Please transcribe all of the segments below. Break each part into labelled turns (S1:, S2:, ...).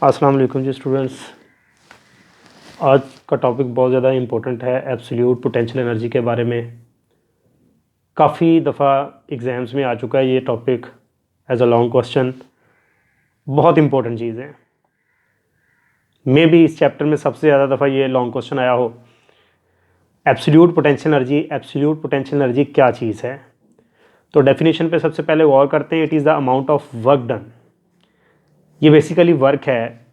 S1: अस्सलाम वालेकुम जी स्टूडेंट्स। आज का टॉपिक बहुत ज़्यादा इम्पोर्टेंट है, एब्सोल्यूट पोटेंशियल एनर्जी के बारे में। काफ़ी दफ़ा एग्ज़ाम्स में आ चुका है ये topic as a long question. बहुत इम्पोर्टेंट चीज़ है। मे भी इस चैप्टर में सबसे ज़्यादा दफ़ा ये लॉन्ग क्वेश्चन आया हो। एब्सोल्यूट पोटेंशियल एनर्जी क्या चीज़ है? तो डेफिनेशन पे सबसे पहले गौर करते हैं। It is the amount of work done. ये बेसिकली वर्क है।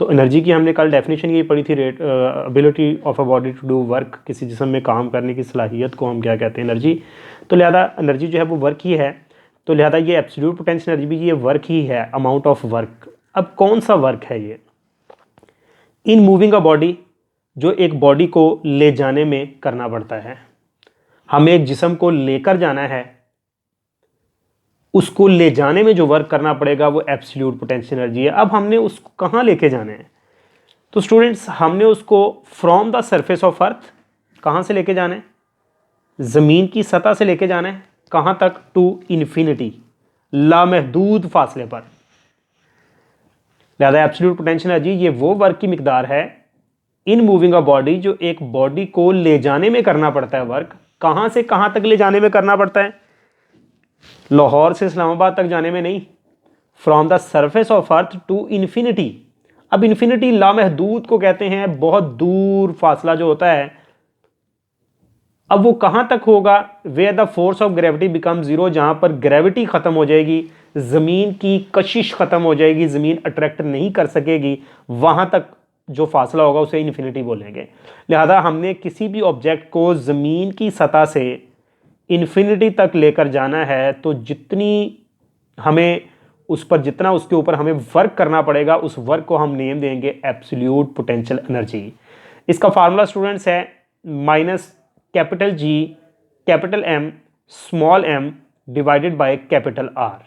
S1: तो एनर्जी की हमने कल डेफिनेशन ये पढ़ी थी, ability of a body to do work. किसी जिस्म में काम करने की सलाहियत को हम क्या कहते हैं? एनर्जी। तो लिहाजा एनर्जी जो है वो वर्क ही है। तो लिहाजा ये एब्सोल्यूट पोटेंशियल एनर्जी भी ये वर्क ही है, अमाउंट ऑफ वर्क। अब कौन सा वर्क है ये? इन मूविंग अ बॉडी, जो एक बॉडी को ले जाने में करना पड़ता है। हमें एक जिस्म को लेकर जाना है, उसको ले जाने में जो वर्क करना पड़ेगा वो एब्सोल्यूट पोटेंशियल एनर्जी है। अब हमने उसको कहाँ लेके जाना है? तो स्टूडेंट्स, हमने उसको फ्रॉम द सरफेस ऑफ अर्थ, कहाँ से लेके जाना है? ज़मीन की सतह से लेके जाना है। कहाँ तक? टू इन्फिनिटी, लामहदूद फासले पर। लिहाजा एब्सोल्यूट पोटेंशियल एनर्जी ये वो वर्क की मिकदार है इन मूविंग अ बॉडी, जो एक बॉडी को ले जाने में करना पड़ता है वर्क। कहाँ से कहाँ तक ले जाने में करना पड़ता है? लाहौर से इस्लामाबाद तक जाने में नहीं, from the surface of earth to infinity. अब इन्फिनिटी लामहदूद को कहते हैं, बहुत दूर फासला जो होता है। अब वो कहां तक होगा? Where the force of gravity become zero, जहां पर ग्रेविटी खत्म हो जाएगी, जमीन की कशिश खत्म हो जाएगी, जमीन अट्रैक्ट नहीं कर सकेगी, वहां तक जो फासला होगा उसे इन्फिनिटी बोलेंगे। लिहाजा हमने किसी भी ऑब्जेक्ट को जमीन की सतह से इन्फिनिटी तक लेकर जाना है, तो जितनी हमें उस पर, जितना उसके ऊपर हमें वर्क करना पड़ेगा, उस वर्क को हम नेम देंगे एब्सोल्यूट पोटेंशियल एनर्जी। इसका फार्मूला स्टूडेंट्स है minus capital G capital M small m divided by capital R.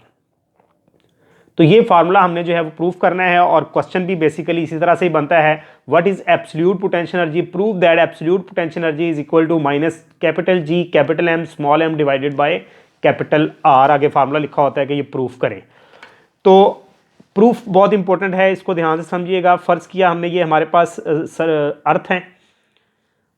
S1: तो ये फार्मूला हमने जो है वो प्रूफ करना है, और क्वेश्चन भी बेसिकली इसी तरह से ही बनता है। What is absolute potential energy? Prove that absolute potential energy is equal to minus capital G capital M small m divided by capital R. आगे फार्मूला लिखा होता है कि ये प्रूफ करें। तो प्रूफ बहुत इंपॉर्टेंट है, इसको ध्यान से समझिएगा। फर्ज किया हमने, ये हमारे पास अर्थ है,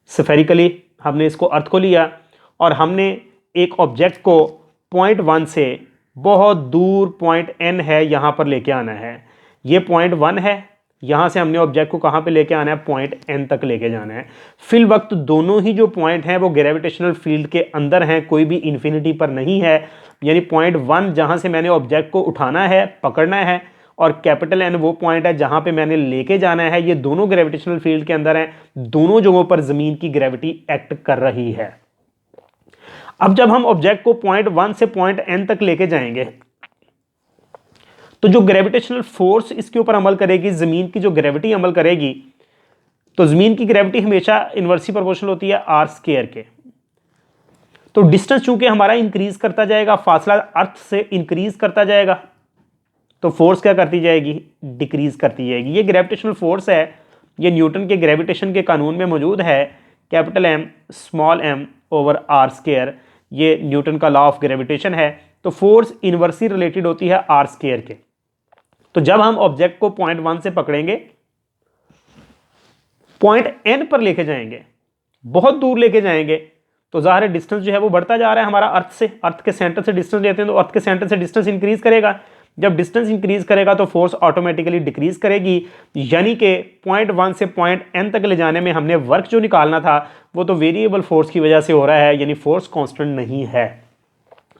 S1: स्फेरिकली हमने इसको अर्थ को लिया, और हमने एक ऑब्जेक्ट को पॉइंट 1 से बहुत दूर पॉइंट n है यहाँ पर लेके आना है। ये पॉइंट 1 है, यहाँ से हमने ऑब्जेक्ट को कहाँ पे लेके आना है? पॉइंट n तक लेके जाना है। फिल वक्त दोनों ही जो पॉइंट हैं वो ग्रेविटेशनल फील्ड के अंदर हैं, कोई भी इन्फिनिटी पर नहीं है। यानी पॉइंट 1 जहाँ से मैंने ऑब्जेक्ट को उठाना है, पकड़ना है, और कैपिटल N वो पॉइंट है जहाँ पे मैंने लेके जाना है, ये दोनों ग्रेविटेशनल फील्ड के अंदर हैं। दोनों जगहों पर ज़मीन की ग्रेविटी एक्ट कर रही है। अब जब हम ऑब्जेक्ट को पॉइंट 1 से पॉइंट N तक लेके जाएंगे, तो जो ग्रेविटेशनल फोर्स इसके ऊपर अमल करेगी, ज़मीन की जो ग्रेविटी अमल करेगी, तो ज़मीन की ग्रेविटी हमेशा इनवर्सली प्रोपोर्शनल होती है आर स्क्वायर के। तो डिस्टेंस चूंकि हमारा इंक्रीज करता जाएगा, फासला अर्थ से इंक्रीज करता जाएगा, तो फोर्स क्या करती जाएगी? डिक्रीज करती जाएगी। ये ग्रेविटेशनल फोर्स है, ये न्यूटन के ग्रेविटेशन के कानून में मौजूद है, capital M small m over R square. ये न्यूटन का लॉ ऑफ ग्रेविटेशन है। तो फोर्स इनवर्सली रिलेटेड होती है आर स्क्वायर के। तो जब हम ऑब्जेक्ट को पॉइंट 1 से पकड़ेंगे, पॉइंट n पर लेके जाएंगे, बहुत दूर लेके जाएंगे, तो ज़ाहिर है डिस्टेंस जो है वो बढ़ता जा रहा है हमारा अर्थ से। अर्थ के सेंटर से डिस्टेंस लेते हैं, तो अर्थ के सेंटर से डिस्टेंस इंक्रीज करेगा। जब डिस्टेंस इंक्रीज करेगा तो फोर्स ऑटोमेटिकली डिक्रीज करेगी। यानी कि पॉइंट 1 से पॉइंट n तक ले जाने में हमने वर्क जो निकालना था वो तो वेरिएबल फोर्स की वजह से हो रहा है, यानी फोर्स कांस्टेंट नहीं है।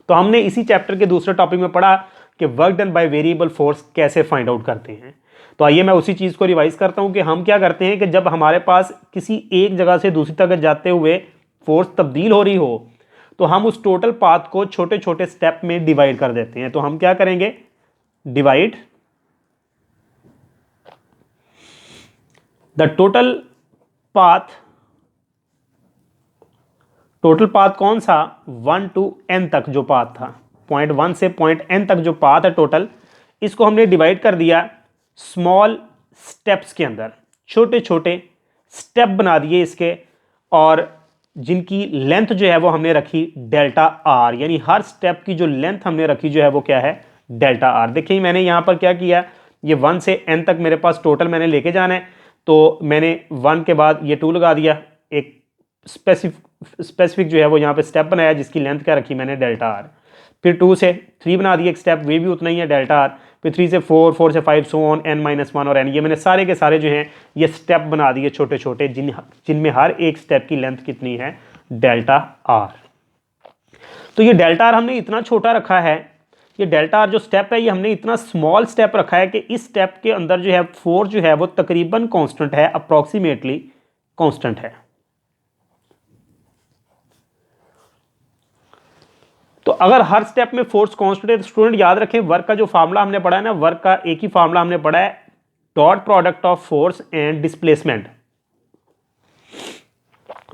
S1: तो हमने इसी चैप्टर के दूसरे टॉपिक में पढ़ा कि work done by variable force कैसे फाइंड आउट करते हैं। तो आइए मैं उसी चीज़ को रिवाइज करता हूं कि हम क्या करते हैं कि जब हमारे पास किसी एक जगह से दूसरी जगह जाते हुए फोर्स तब्दील हो रही हो, तो हम उस टोटल पाथ को छोटे छोटे स्टेप में डिवाइड कर देते हैं। तो हम क्या करेंगे? Divide the total path. Total path कौन सा? 1 to n तक जो पाथ था, पॉइंट 1 से पॉइंट n तक जो पाथ है टोटल, इसको हमने डिवाइड कर दिया स्मॉल स्टेप्स के अंदर। छोटे छोटे स्टेप बना दिए इसके, और जिनकी लेंथ जो है वो हमने रखी डेल्टा आर। यानी हर स्टेप की जो लेंथ हमने रखी जो है वो क्या है? Delta R. देखिए मैंने यहाँ पर क्या किया, ये 1 से n तक मेरे पास टोटल मैंने लेके जाना है, तो मैंने 1 के बाद ये 2 लगा दिया, एक स्पेसिफिक जो है वो यहाँ पे स्टेप बनाया जिसकी लेंथ क्या रखी मैंने डेल्टा आर। फिर 2 से 3 बना दिया एक स्टेप, वे भी उतना ही है डेल्टा आर। फिर 3 से 4, 4 से 5 सो ऑन n-1 और n, ये मैंने सारे के सारे जो हैं ये स्टेप बना दिए छोटे छोटे, जिनमें हर एक स्टेप की लेंथ कितनी है, डेल्टा आर। तो ये डेल्टा आर हमने इतना छोटा रखा है, ये डेल्टा आर जो स्टेप है ये हमने इतना स्मॉल स्टेप रखा है कि इस स्टेप के अंदर जो है फोर्स जो है वो तकरीबन कांस्टेंट है, अप्रोक्सीमेटली कांस्टेंट है। तो अगर हर स्टेप में फोर्स कांस्टेंट है तो स्टूडेंट याद रखें वर्क का जो फार्मूला हमने पढ़ा है ना, वर्क का एक ही फार्मूला हमने पढ़ा है, dot product of force and displacement.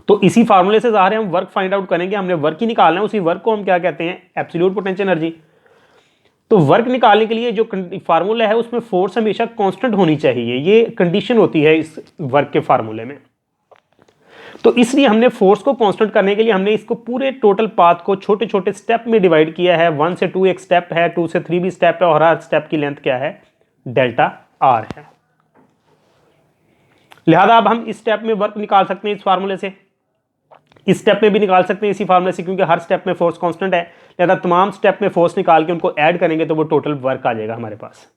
S1: तो इसी फार्मूले से ज़ाहिर है हम वर्क फाइंड आउट करेंगे, हमने वर्क ही निकालना है, उसी वर्क को हम क्या कहते हैं, एब्सोल्यूट पोटेंशियल एनर्जी। तो वर्क निकालने के लिए जो फार्मूला है उसमें फोर्स हमेशा कांस्टेंट होनी चाहिए, ये कंडीशन होती है इस वर्क के फार्मूले में। तो इसलिए हमने फोर्स को कांस्टेंट करने के लिए हमने इसको पूरे टोटल पाथ को छोटे छोटे स्टेप में डिवाइड किया है। 1 से 2 एक स्टेप है, 2 से 3 भी स्टेप है, और हर स्टेप की लेंथ क्या है, डेल्टा आर है। लिहाजा अब हम इस स्टेप में वर्क निकाल सकते हैं इस फार्मूले से, इस स्टेप में भी निकाल सकते हैं इसी फार्मूले से, क्योंकि हर स्टेप में फोर्स कांस्टेंट है। लिहाजा तमाम स्टेप में फोर्स निकाल के उनको ऐड करेंगे तो वो टोटल वर्क आ जाएगा हमारे पास।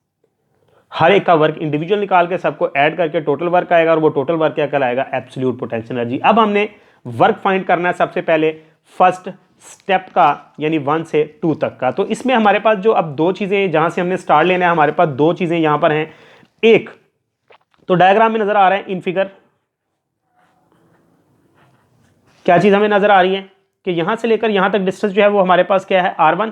S1: हर एक का वर्क इंडिविजुअल निकाल के सबको ऐड करके टोटल वर्क आएगा, और वो टोटल वर्क क्या कहलाएगा, एब्सोल्यूट पोटेंशियल एनर्जी। अब हमने वर्क फाइंड करना है सबसे पहले फर्स्ट स्टेप का, यानी 1 से 2 तक का। तो इसमें हमारे पास जो अब दो चीज़ें जहाँ से हमने स्टार्ट लेना है, हमारे पास दो चीज़ें यहाँ पर हैं। एक तो डायग्राम में नज़र आ रहा है इन फिगर, क्या चीज़ हमें नज़र आ रही है कि यहाँ से लेकर यहाँ तक डिस्टेंस जो है वो हमारे पास क्या है, r1।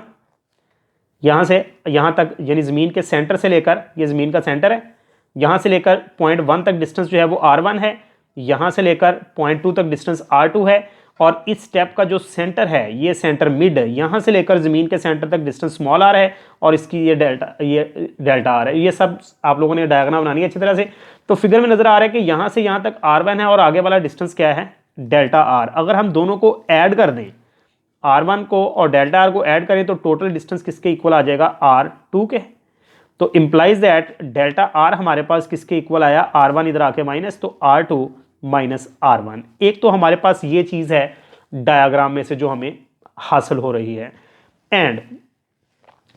S1: यहाँ से यहाँ तक यानी ज़मीन के सेंटर से लेकर, ये ज़मीन का सेंटर है, यहाँ से लेकर पॉइंट 1 तक डिस्टेंस जो है वो r1 है, यहाँ से लेकर पॉइंट 2 तक डिस्टेंस r2 है, और इस स्टेप का जो सेंटर है ये सेंटर मिड, यहाँ से लेकर ज़मीन के सेंटर तक डिस्टेंस स्मॉल r है, और इसकी ये डेल्टा r है। ये सब आप लोगों ने डायग्राम बनानी है अच्छी तरह से। तो फिगर में नज़र आ रहा है कि यहाँ से यहाँ तक r1 है और आगे वाला डिस्टेंस क्या है, डेल्टा r। अगर हम दोनों को ऐड कर दें, r1 को और डेल्टा r को ऐड करें, तो टोटल डिस्टेंस किसके इक्वल आ जाएगा, r2 के। तो इंप्लाइज दैट डेल्टा r हमारे पास किसके इक्वल आया, r1 इधर आके माइनस, तो r2 माइनस r1। एक तो हमारे पास ये चीज़ है डायग्राम में से जो हमें हासिल हो रही है, एंड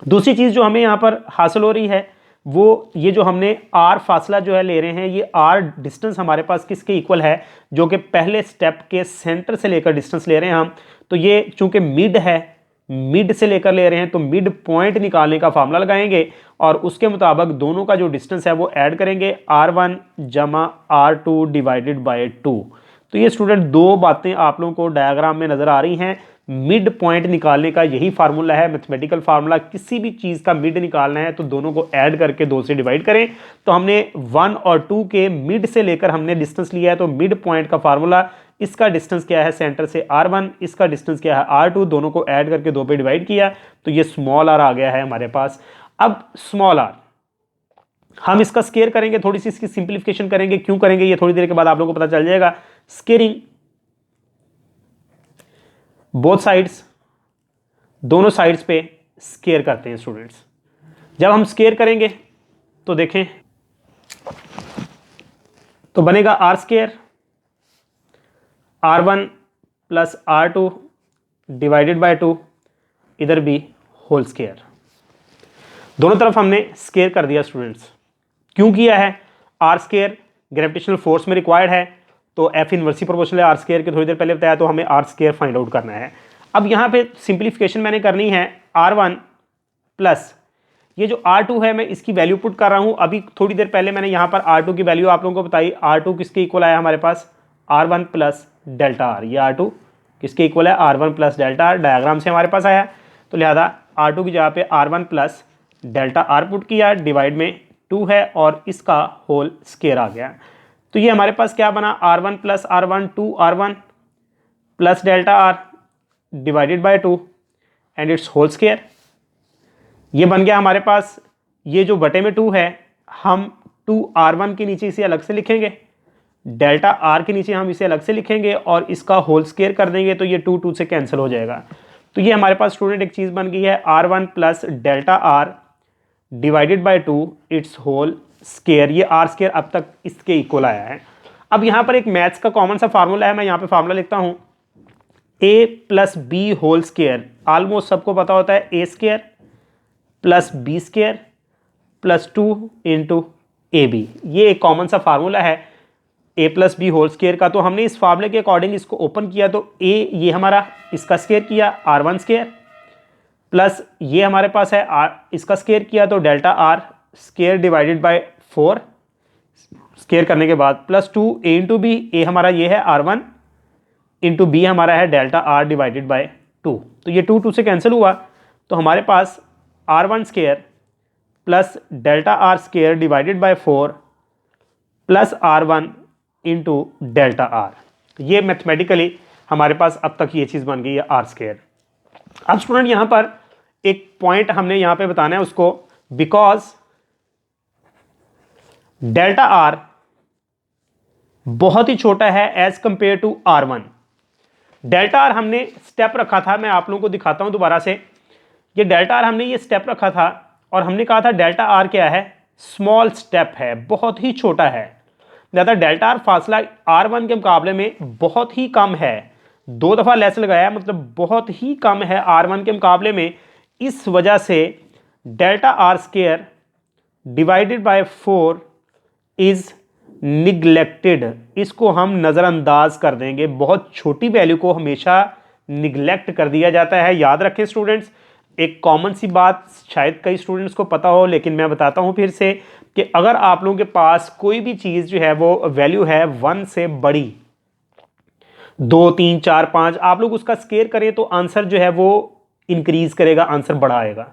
S1: दूसरी चीज़ जो हमें यहाँ पर हासिल हो रही है वो ये जो हमने r फासला जो है ले रहे हैं, ये r डिस्टेंस हमारे पास किसके इक्वल है, जो कि पहले स्टेप के सेंटर से लेकर डिस्टेंस ले रहे हैं हम। तो ये चूंकि मिड है, मिड से लेकर ले रहे हैं, तो मिड पॉइंट निकालने का फार्मूला लगाएंगे और उसके मुताबिक दोनों का जो डिस्टेंस है वो ऐड करेंगे, r1 जमा r2 डिवाइडेड बाय 2। तो ये स्टूडेंट दो बातें आप लोगों को डायग्राम में नज़र आ रही हैं। मिड पॉइंट निकालने का यही फार्मूला है, मैथमेटिकल फार्मूला। किसी भी चीज़ का मिड निकालना है तो दोनों को ऐड करके 2 से डिवाइड करें। तो हमने 1 और 2 के मिड से लेकर हमने डिस्टेंस लिया है, तो मिड पॉइंट का फार्मूला, इसका डिस्टेंस क्या है सेंटर से r1, इसका डिस्टेंस क्या है r2, दोनों को ऐड करके 2 पे डिवाइड किया, तो ये स्मॉल r आ गया है हमारे पास। अब स्मॉल r हम इसका स्केयर करेंगे, थोड़ी सी इसकी सिंप्लीफिकेशन करेंगे। क्यों करेंगे ये थोड़ी देर के बाद आप लोगों को पता चल जाएगा। स्केयरिंग बोथ साइड्स, दोनों साइड्स पे स्केयर करते हैं स्टूडेंट्स। जब हम स्केयर करेंगे तो देखें तो बनेगा r square, r1 plus r2 divided by 2, इधर भी होल स्केयर। दोनों तरफ हमने स्केयर कर दिया स्टूडेंट्स। क्यों किया है, r स्केयर ग्रेविटेशनल फोर्स में रिक्वायर्ड है, तो F इनवर्सली प्रोपोर्शनल है r स्केयर के, थोड़ी देर पहले बताया, तो हमें r स्केयर फाइंड आउट करना है। अब यहाँ पे सिंप्लीफिकेशन मैंने करनी है, r1 प्लस ये जो r2 है मैं इसकी वैल्यू पुट कर रहा हूँ। अभी थोड़ी देर पहले मैंने यहाँ पर r2 की वैल्यू आप लोगों को बताई। r2 किसके इक्वल आया हमारे पास, r1 प्लस डेल्टा r। ये r2 किसके इक्वल है, r1 plus delta r, diagram से हमारे पास आया। तो लिहाजा r2 की जगह पे r1 plus delta r put किया, डिवाइड में 2 है और इसका होल स्केयर आ गया। तो ये हमारे पास क्या बना, r1 plus r1 2r1 plus delta r divided by 2 and it's whole square. ये बन गया हमारे पास। ये जो बटे में 2 है, हम 2r1 के नीचे इसे अलग से लिखेंगे, डेल्टा r के नीचे हम इसे अलग से लिखेंगे और इसका होल स्केयर कर देंगे, तो ये 2 से कैंसिल हो जाएगा। तो ये हमारे पास स्टूडेंट एक चीज़ बन गई है, r1 plus delta r divided by 2 it's whole square, ये आर स्केयर अब तक इसके इक्वल आया है। अब यहाँ पर एक मैथ्स का कॉमन सा फार्मूला है, मैं यहाँ पे फार्मूला लिखता हूँ, A plus B whole square, almost सबको पता होता है, A square plus B square plus 2 into A B, ये एक कॉमन सा फार्मूला है A plus B whole square का। तो हमने इस फार्मूले के अकॉर्डिंग इसको ओपन किया, तो ए ये हमारा इसका स्केयर किया R1 स्केयर, प्लस ये हमारे पास है आर इसका स्केयर किया, तो delta R square divided by 4 square करने के बाद प्लस 2 ए इंटू बी, ए हमारा ये है R1 इंटू बी हमारा है डेल्टा आर डिवाइडेड बाय 2, तो ये 2 से कैंसिल हुआ, तो हमारे पास R1 square plus delta R square divided by 4 plus R1 into delta are, ये मैथमेटिकली हमारे पास अब तक ये चीज़ बन गई है आर स्केयर। अब स्टूडेंट यहाँ पर एक पॉइंट हमने यहाँ पे बताना है उसको, बिकॉज डेल्टा आर बहुत ही छोटा है as compare to R1। Delta R हमने स्टेप रखा था, मैं आप लोगों को दिखाता हूं दोबारा से, ये डेल्टा आर हमने ये स्टेप रखा था और हमने कहा था डेल्टा आर क्या है, स्मॉल स्टेप है, बहुत ही छोटा है, ज़्यादा डेल्टा आर फासला R1 के मुकाबले में बहुत ही कम है, 2 दफ़ा लेस लगाया मतलब बहुत ही कम है R1 के मुकाबले में। इस वजह से delta R square divided by 4 is neglected, इसको हम नज़रअंदाज कर देंगे, बहुत छोटी वैल्यू को हमेशा निगलेक्ट कर दिया जाता है। याद रखें स्टूडेंट्स, एक कॉमन सी बात शायद कई स्टूडेंट्स को पता हो, लेकिन मैं बताता हूँ फिर से कि अगर आप लोगों के पास कोई भी चीज़ जो है वो वैल्यू है 1 से बड़ी, 2, 3, 4, 5, आप लोग उसका स्केयर करें तो आंसर जो है वो इंक्रीज करेगा, आंसर बढ़ा आएगा।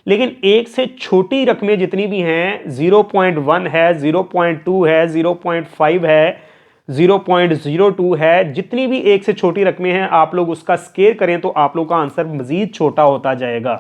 S1: लेकिन 1 से छोटी रकमें जितनी भी हैं, 0.1 है, 0.2 है, 0.5 है, 0.02 है, जितनी भी 1 से छोटी रकमें हैं, आप लोग उसका स्केयर करें तो आप लोग का आंसर मजीद छोटा होता जाएगा।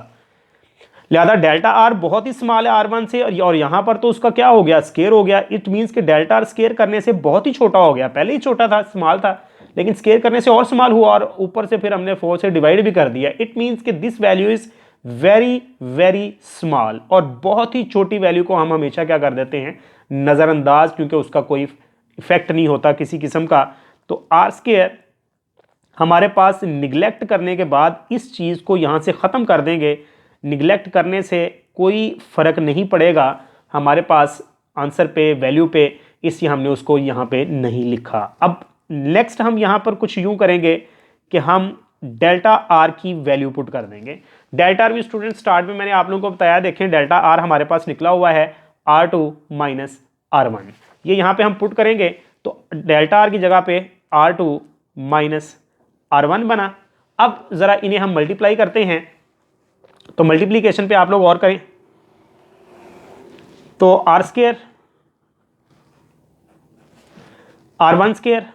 S1: लिहाजा डेल्टा आर बहुत ही स्मॉल है R1 से, और यहाँ पर तो उसका क्या हो गया, स्केयर हो गया। इट मीन्स कि डेल्टा आर स्केयर करने से बहुत ही छोटा हो गया, पहले ही छोटा था, स्मॉल था, लेकिन स्केयर करने से और स्मॉल हुआ और ऊपर से फिर हमने 4 से डिवाइड भी कर दिया। इट मीन्स कि this value is very very small, और बहुत ही छोटी वैल्यू को हम हमेशा क्या कर देते हैं, नज़रअंदाज, क्योंकि उसका कोई इफेक्ट नहीं होता किसी किस्म का। तो आर स्केयर हमारे पास निगलेक्ट करने के बाद इस चीज़ को यहाँ से ख़त्म कर देंगे, निगलेक्ट करने से कोई फ़र्क नहीं पड़ेगा हमारे पास आंसर पे, वैल्यू पे, इसलिए हमने उसको यहाँ पे नहीं लिखा। अब नेक्स्ट हम यहाँ पर कुछ यूँ करेंगे कि हम डेल्टा आर की वैल्यू पुट कर देंगे। डेल्टा आर भी स्टूडेंट स्टार्ट में मैंने आप लोगों को बताया, देखें डेल्टा आर हमारे पास निकला हुआ है R2 माइनस R1, ये यहाँ पे हम पुट करेंगे तो डेल्टा आर की जगह पे R2 माइनस R1 बना। अब ज़रा इन्हें हम मल्टीप्लाई करते हैं, तो मल्टीप्लीकेशन पे आप लोग और करें, तो आर स्केयर R1 स्केयर,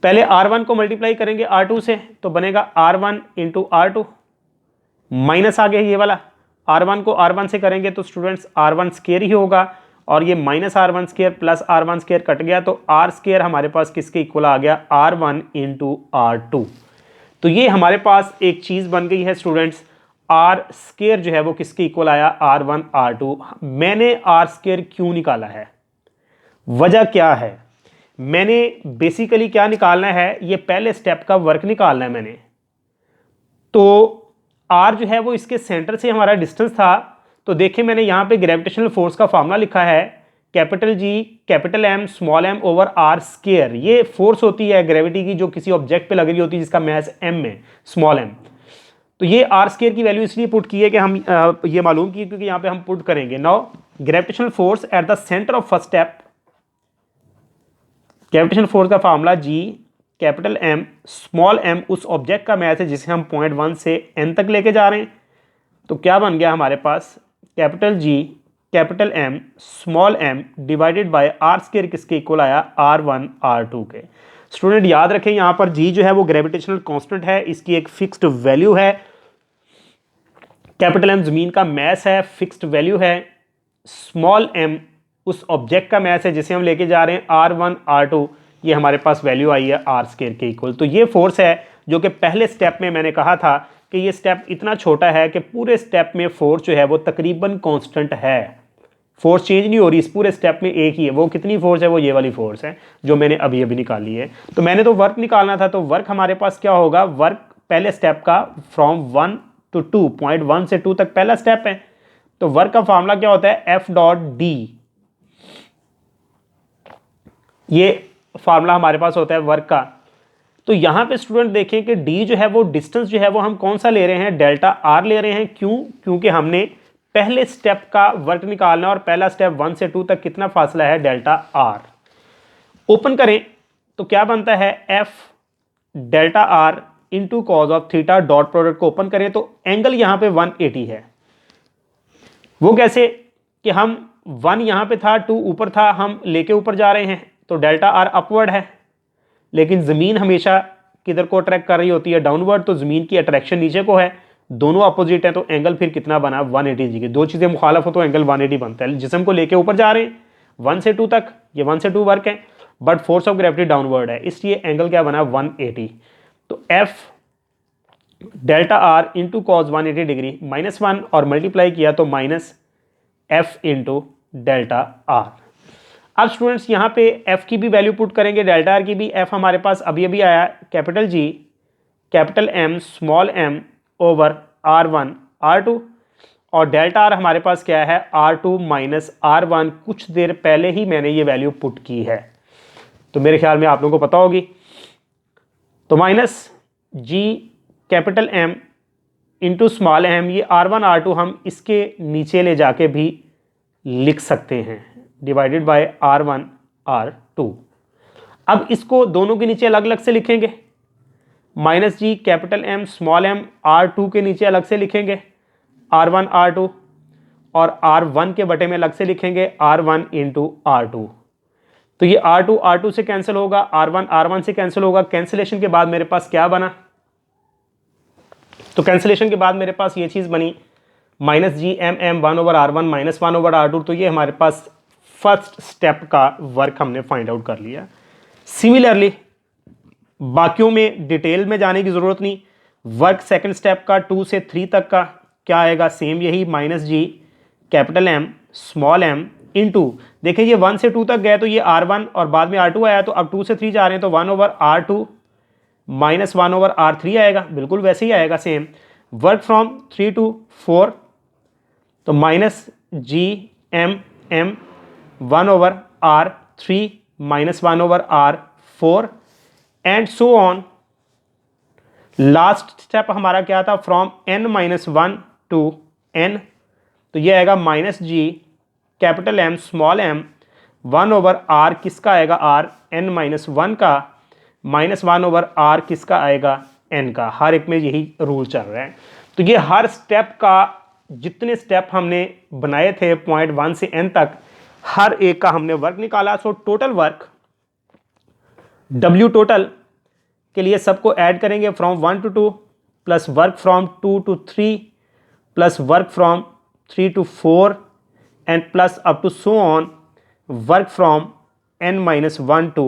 S1: पहले R1 को मल्टीप्लाई करेंगे R2 से तो बनेगा R1 इंटू R2, माइनस आ गया ये वाला, R1 को R1 से करेंगे तो स्टूडेंट्स R1 स्केयर ही होगा, और ये minus R1 square plus R1 square cut गया, तो R स्केयर हमारे पास किसके इक्वल आ गया, R1 इंटू R2। तो ये हमारे पास एक चीज़ बन गई है स्टूडेंट्स, R स्केयर जो है वो किसके इक्वल आया, R1 R2। मैंने R स्केयर क्यों निकाला है, वजह क्या है, मैंने बेसिकली क्या निकालना है, ये पहले स्टेप का वर्क निकालना है मैंने। तो R जो है वो इसके सेंटर से हमारा डिस्टेंस था, तो देखिए मैंने यहाँ पे ग्रेविटेशनल फोर्स का फॉर्मूला लिखा है, capital G capital M small m over R square. ये फोर्स होती है ग्रेविटी की जो किसी ऑब्जेक्ट पे लग रही होती है जिसका मैस m है, स्मॉल m। तो ये R स्केयर की वैल्यू इसलिए पुट की है कि हम ये मालूम की, क्योंकि यहाँ पे हम पुट करेंगे now gravitational force at the centre of first step. Gravitational force का formula G capital M small m उस ऑब्जेक्ट का मैस है जिसे हम पॉइंट 1 से n तक लेके जा रहे हैं। तो क्या बन गया हमारे पास, capital G capital M small m divided by R square किसके इक्वल आया, R1 R2 के। स्टूडेंट याद रखें यहाँ पर G जो है वो ग्रेविटेशनल कांस्टेंट है, इसकी एक फिक्स्ड वैल्यू है, कैपिटल M ज़मीन का मैस है, फिक्स्ड वैल्यू है, स्मॉल m उस ऑब्जेक्ट का मैस है जिसे हम लेके जा रहे हैं, R1 R2, ये हमारे पास वैल्यू आई है R स्केयर के इक्वल। तो ये फोर्स है जो कि पहले स्टेप में मैंने कहा था कि ये स्टेप इतना छोटा है कि पूरे स्टेप में फोर्स जो है वो तकरीबन कांस्टेंट है। फोर्स चेंज नहीं हो रही, इस पूरे स्टेप में एक ही है। वो कितनी फोर्स है? वो ये वाली फोर्स है जो मैंने अभी अभी निकाली है। तो मैंने तो वर्क निकालना था, तो वर्क हमारे पास क्या होगा? वर्क पहले स्टेप का फ्रॉम 1 to 2, पॉइंट 1 से 2 तक पहला स्टेप है। तो वर्क का फॉर्मूला क्या होता है? F dot D. ये फार्मूला हमारे पास होता है वर्क का। तो यहां पे स्टूडेंट देखें कि डी जो है वो डिस्टेंस जो है वो हम कौन सा ले रहे हैं? डेल्टा आर ले रहे हैं। क्यों? क्योंकि हमने पहले स्टेप का वर्क निकालना है और पहला स्टेप 1 से 2 तक कितना फासला है? Delta R. ओपन करें तो क्या बनता है? F delta R into cause of theta, dot product को ओपन करें तो एंगल यहां पे 180 है। वो कैसे? कि हम 1 यहां पे था, 2 ऊपर था, हम लेके ऊपर जा रहे हैं तो डेल्टा आर अपवर्ड है, लेकिन ज़मीन हमेशा किधर को अट्रैक्ट कर रही होती है? डाउनवर्ड। तो ज़मीन की अट्रैक्शन नीचे को है, दोनों अपोजिट है, तो एंगल फिर कितना बना? 180 डिग्री। दो चीज़ें मुखालफ हो तो एंगल 180 बनता है। जिस्म को लेके ऊपर जा रहे हैं 1 से 2 तक, ये 1 से 2 वर्क है, but force of gravity downward है, इसलिए एंगल क्या बना? 180। तो F delta R into cos 180 degree -1 और मल्टीप्लाई किया तो minus F into delta R. अब स्टूडेंट्स यहाँ पे एफ की भी वैल्यू पुट करेंगे, डेल्टा आर की भी। एफ हमारे पास अभी अभी आया capital G capital M small m over R1 R2, और डेल्टा आर हमारे पास क्या है? R2 minus R1। कुछ देर पहले ही मैंने ये वैल्यू पुट की है, तो मेरे ख्याल में आप लोगों को पता होगी। तो minus G capital M into small M, ये R1 R2 हम इसके नीचे ले जाके भी लिख सकते हैं, डिवाइडेड बाय R1 R2। अब इसको दोनों के नीचे अलग अलग से लिखेंगे। Minus G capital M small M R2 के नीचे अलग से लिखेंगे R1 R2, और R1 के बटे में अलग से लिखेंगे R1 इंटू R2। तो ये R2 R2 से कैंसिल होगा, R1 R1 से कैंसिल होगा। कैंसिलेशन के बाद मेरे पास क्या बना? तो कैंसिलेशन के बाद मेरे पास ये चीज़ बनी minus G M M 1 over R1 minus 1 over R2। तो ये हमारे पास फर्स्ट स्टेप का वर्क हमने फाइंड आउट कर लिया। सिमिलरली बाकियों में डिटेल में जाने की ज़रूरत नहीं। वर्क सेकंड स्टेप का 2 से 3 तक का क्या आएगा? सेम यही minus G capital M small M into, देखिए ये 1 से 2 तक गए तो ये R1 और बाद में R2 आया, तो अब 2 से 3 जा रहे हैं तो 1 over R2 minus 1 over R3 आएगा, बिल्कुल वैसे ही आएगा सेम। वर्क फ्रॉम 3 to 4 तो minus G M M 1 over R3 minus 1 over R4 and so on. Last step हमारा क्या था? From n minus 1 to n, तो ये आएगा minus G capital M small M 1 over R किसका आएगा? R n minus 1 का, माइनस 1 ओवर R किसका आएगा? n का। हर एक में यही रूल चल रहा है। तो ये हर स्टेप का, जितने स्टेप हमने बनाए थे पॉइंट 1 से n तक, हर एक का हमने वर्क निकाला। So total work W total के लिए सबको ऐड करेंगे from 1 to 2 plus work from 2 to 3 plus work from 3 to 4 and plus up to so on work from n minus 1 to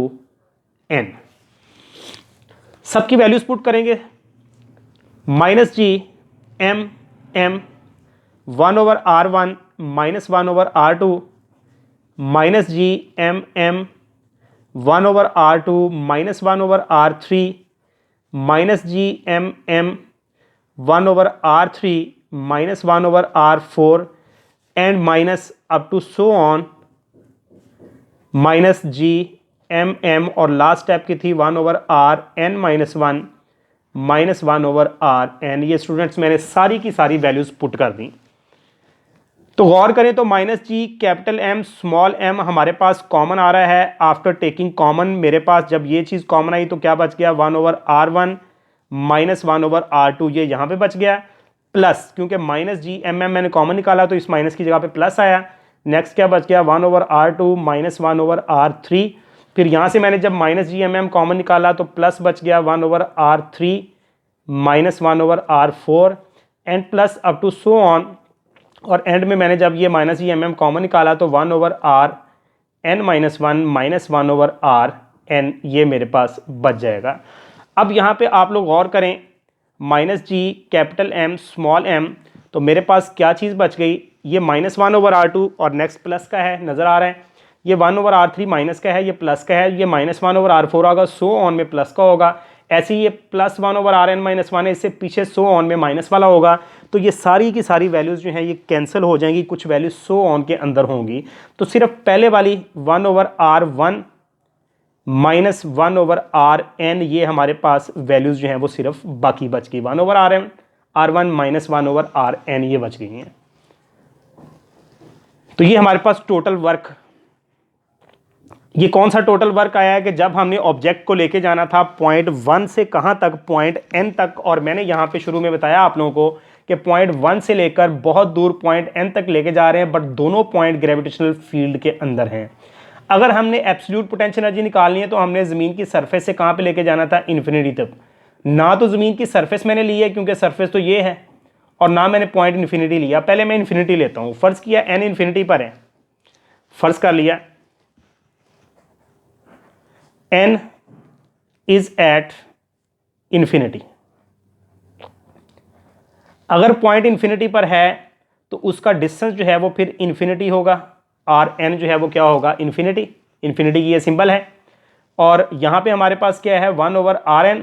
S1: n। सबकी वैल्यूज पुट करेंगे। Minus G M M 1 over R1 minus 1 over R2 minus G M M 1 over R2 minus 1 over R3 minus G M M 1 over R3 minus 1 over R4 and minus up to so on minus G M m, और last step की थी 1 over R n minus 1 minus 1 over R n। ये students मैंने सारी की सारी values put कर दी। तो गौर करें तो minus G capital M small M हमारे पास कॉमन आ रहा है। आफ्टर टेकिंग कॉमन मेरे पास जब ये चीज़ कॉमन आई तो क्या बच गया? 1 over R1 minus 1 over R2, ये यहाँ पे बच गया, प्लस क्योंकि माइनस जी एम एम मैंने कॉमन निकाला तो इस माइनस की जगह पे प्लस आया। नेक्स्ट क्या बच गया? 1 over R2 minus 1 over R3। फिर यहाँ से मैंने जब minus G M m common निकाला तो प्लस बच गया 1 over R3 minus 1 over R4 and plus up to so on, और एंड में मैंने जब ये minus G M m common निकाला तो 1 over R n minus 1 minus 1 over R n, ये मेरे पास बच जाएगा। अब यहाँ पे आप लोग गौर करें, minus G capital M small M, तो मेरे पास क्या चीज़ बच गई? ये -1/r2 और नेक्स्ट प्लस का है, नज़र आ रहा है। ये 1/r3 माइनस का है, ये प्लस का है, ये -1/r4 होगा, सो ऑन में प्लस का होगा। ऐसे ही ये +1/rn-1 है, इससे पीछे सो ऑन में माइनस वाला होगा। तो ये सारी की सारी वैल्यूज़ जो हैं ये कैंसिल हो जाएंगी, कुछ वैल्यूज सो ऑन के अंदर होंगी। तो सिर्फ पहले वाली 1/r1 -1/rn ये हमारे पास वैल्यूज़ जो हैं वो सिर्फ बाकी बच गई, 1/rn r1 -1/rn ये बच गई हैं। तो ये हमारे पास टोटल वर्क, ये कौन सा टोटल वर्क आया है कि जब हमने ऑब्जेक्ट को लेके जाना था पॉइंट 1 से कहाँ तक, पॉइंट n तक। और मैंने यहाँ पे शुरू में बताया आप लोगों को कि पॉइंट 1 से लेकर बहुत दूर पॉइंट n तक लेके जा रहे हैं, बट दोनों पॉइंट ग्रेविटेशनल फील्ड के अंदर हैं। अगर हमने एब्सोल्यूट पोटेंशियल एनर्जी निकालनी है तो हमने ज़मीन की सरफेस से कहाँ पे लेके जाना था, इन्फिनिटी तक। ना तो ज़मीन की सरफेस मैंने ली है क्योंकि सरफेस तो ये है, और ना मैंने पॉइंट इन्फिनिटी लिया। पहले मैं इन्फिनिटी लेता हूँ। फ़र्ज़ किया n इन्फिनिटी पर है, फ़र्ज़ कर लिया n इज़ एट इन्फिनिटी। अगर पॉइंट इन्फिनिटी पर है तो उसका डिस्टेंस जो है वो फिर इन्फिनिटी होगा, आर एन जो है वो क्या होगा, इन्फिनिटी। इन्फिनिटी की ये सिंबल है। और यहाँ पे हमारे पास क्या है, 1/rn।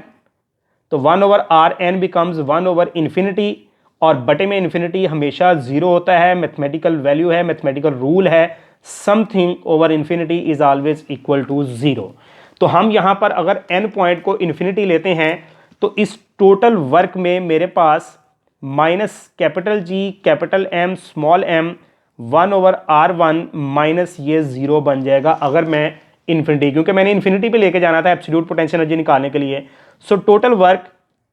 S1: तो 1/rn बिकम्स 1/इन्फिनिटी, और बटे में इन्फिनिटी हमेशा ज़ीरो होता है, मैथमेटिकल वैल्यू है, मैथमेटिकल रूल है, something over infinity is always equal to 0। तो हम यहाँ पर अगर n पॉइंट को इन्फिनिटी लेते हैं तो इस टोटल वर्क में मेरे पास -G M m 1/r1 minus ये 0 बन जाएगा अगर मैं इन्फिनिटी, क्योंकि मैंने इन्फिनिटी पे लेके जाना था एब्सोल्यूट पोटेंशियल एनर्जी निकालने के लिए। So total work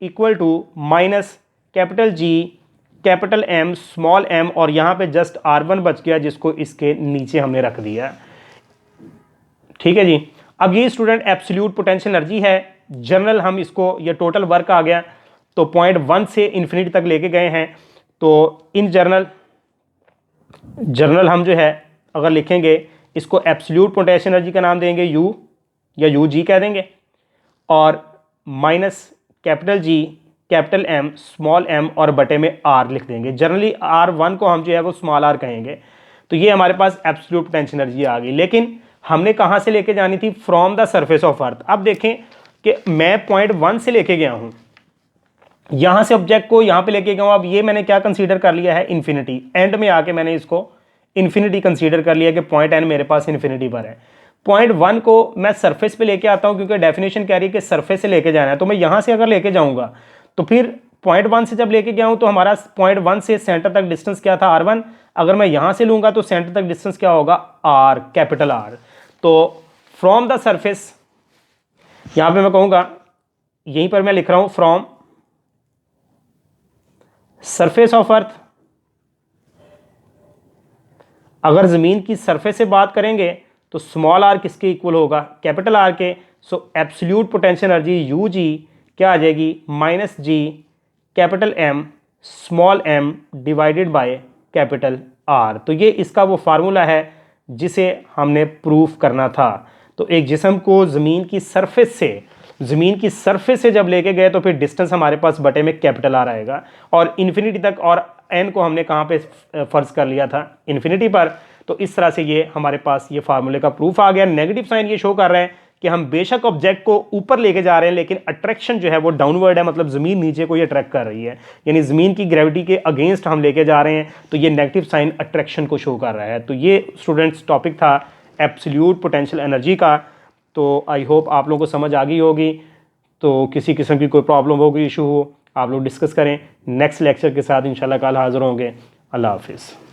S1: equal to -G M m, और यहाँ पे जस्ट r1 बच गया जिसको इसके नीचे हमने रख दिया। ठीक है जी। अब ये स्टूडेंट एब्सोल्यूट पोटेंशियल एनर्जी है, जनरल हम इसको, ये टोटल वर्क आ गया। तो पॉइंट 1 से इन्फिनिटी तक लेके गए हैं। तो इन जर्नल हम जो है अगर लिखेंगे इसको एब्सोल्यूट पोटेंशियल एनर्जी का नाम देंगे U या UG कह देंगे, और -G M m और बटे में R लिख देंगे। जनरली R1 को हम जो है वो स्मॉल r कहेंगे। तो ये हमारे पास एब्सोल्यूट पोटेंशियल एनर्जी आ गई। लेकिन हमने कहाँ से लेके जानी थी, फ्रॉम द सरफेस ऑफ अर्थ। अब देखें कि मैं पॉइंट 1 से लेके गया हूँ, यहाँ से ऑब्जेक्ट को यहाँ पे लेके गया हूँ। अब ये मैंने क्या कंसीडर कर लिया है, इन्फिनिटी। एंड में आके मैंने इसको इन्फिनिटी कंसीडर कर लिया कि पॉइंट n मेरे पास इन्फिनिटी पर है। पॉइंट 1 को मैं सरफेस पे लेके आता हूँ क्योंकि डेफिनेशन कह रही है कि सरफेस से लेके जाना है। तो मैं यहाँ से अगर लेके जाऊँगा तो फिर पॉइंट 1 से जब लेके गया हूँ तो हमारा पॉइंट 1 से सेंटर तक डिस्टेंस क्या था, r1। अगर मैं यहाँ से लूँगा तो सेंटर तक डिस्टेंस क्या होगा, r, कैपिटल R। तो फ्रॉम द सरफेस, यहाँ पे मैं कहूँगा, यहीं पर मैं लिख रहा हूँ फ्रॉम सरफेस ऑफ अर्थ। अगर ज़मीन की सरफेस से बात करेंगे तो स्मॉल r किसके इक्वल होगा, कैपिटल R के। सो एब्सोल्यूट पोटेंशियल एनर्जी UG क्या आ जाएगी, -G M small m divided by capital R। तो ये इसका वो फार्मूला है जिसे हमने प्रूफ करना था। तो एक जिस्म को ज़मीन की सरफेस से जब लेके गए तो फिर डिस्टेंस हमारे पास बटे में कैपिटल R आएगा, और इन्फिनिटी तक, और n को हमने कहाँ पे फ़र्ज़ कर लिया था, इन्फिनिटी पर। तो इस तरह से ये हमारे पास ये फार्मूले का प्रूफ आ गया। नेगेटिव साइन ये शो कर रहे हैं कि हम बेशक ऑब्जेक्ट को ऊपर लेके जा रहे हैं लेकिन अट्रैक्शन जो है वो डाउनवर्ड है, मतलब ज़मीन नीचे को ही अट्रैक्ट कर रही है, यानी ज़मीन की ग्रेविटी के अगेंस्ट हम लेके जा रहे हैं। तो ये नेगेटिव साइन अट्रैक्शन को शो कर रहा है। तो ये स्टूडेंट्स टॉपिक था एब्सोल्यूट पोटेंशियल एनर्जी का। तो आई होप आप लोगों को समझ आ गई होगी। तो किसी किस्म की कोई प्रॉब्लम हो, कोई इशू हो, आप लोग डिस्कस करें। नेक्स्ट लेक्चर के साथ इंशाल्लाह कल हाज़िर होंगे। अल्लाह हाफिज़।